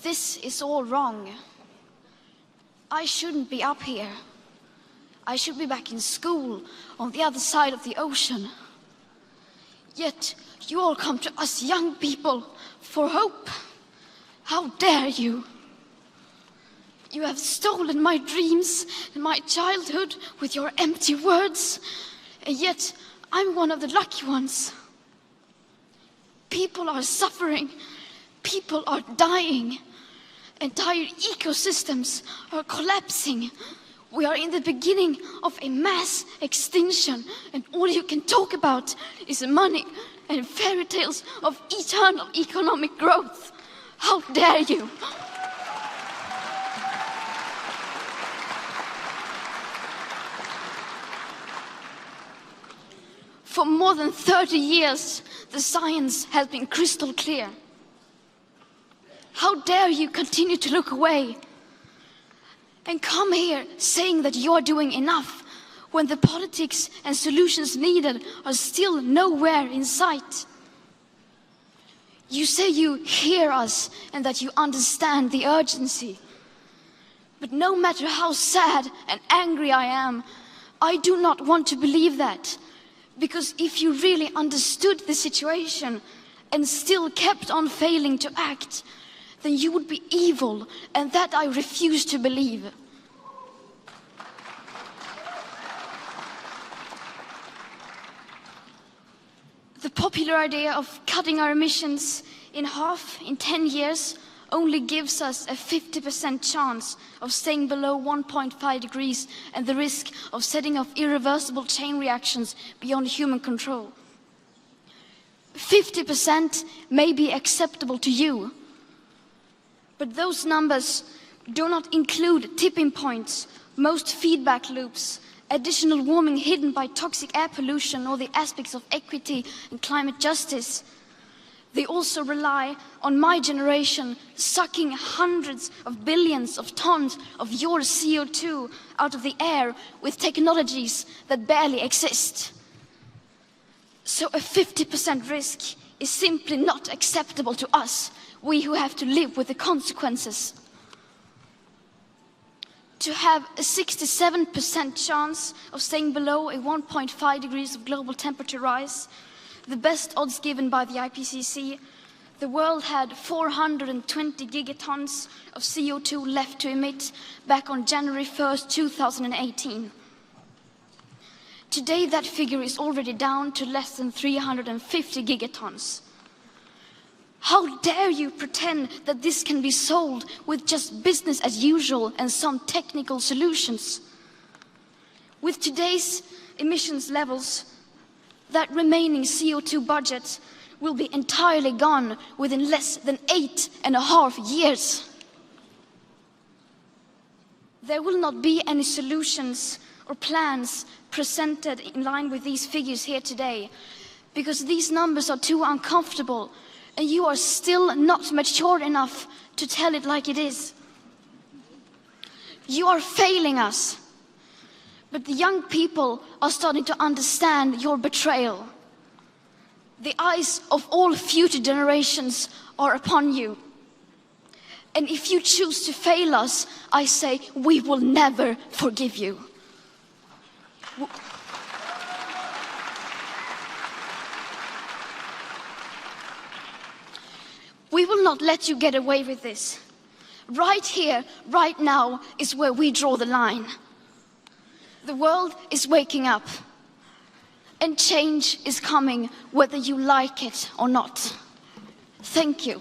This is all wrong. I shouldn't be up here. I should be back in school on the other side of the ocean. Yet you all come to us young people for hope. How dare you? You have stolen my dreams and my childhood with your empty words, and yet I'm one of the lucky ones. People are suffering, people are dying, entire ecosystems are collapsing. We are in the beginning of a mass extinction, and all you can talk about is money and fairy tales of eternal economic growth. How dare you? For more than 30 years, the science has been crystal clear. How dare you continue to look away and come here saying that you're doing enough when the politics and solutions needed are still nowhere in sight? You say you hear us and that you understand the urgency. But no matter how sad and angry I am, I do not want to believe that. Because if you really understood the situation and still kept on failing to act, then you would be evil, and that I refuse to believe. The popular idea of cutting our emissions in half in 10 years only gives us a 50% chance of staying below 1.5 degrees and the risk of setting off irreversible chain reactions beyond human control. 50% may be acceptable to you, but those numbers do not include tipping points, most feedback loops, additional warming hidden by toxic air pollution, or the aspects of equity and climate justice. They also rely on my generation sucking hundreds of billions of tons of your CO2 out of the air with technologies that barely exist. So a 50% risk is simply not acceptable to us, we who have to live with the consequences. To have a 67% chance of staying below a 1.5 degrees of global temperature rise, the best odds given by the IPCC, the world had 420 gigatons of CO2 left to emit back on January 1st, 2018. Today that figure is already down to less than 350 gigatons. How dare you pretend that this can be solved with just business as usual and some technical solutions? With today's emissions levels, that remaining CO2 budget will be entirely gone within less than 8.5 years. There will not be any solutions or plans presented in line with these figures here today, because these numbers are too uncomfortable and you are still not mature enough to tell it like it is. You are failing us. But the young people are starting to understand your betrayal. The eyes of all future generations are upon you. And if you choose to fail us, I say we will never forgive you. We will not let you get away with this. Right here, right now, is where we draw the line. The world is waking up, and change is coming whether you like it or not. Thank you.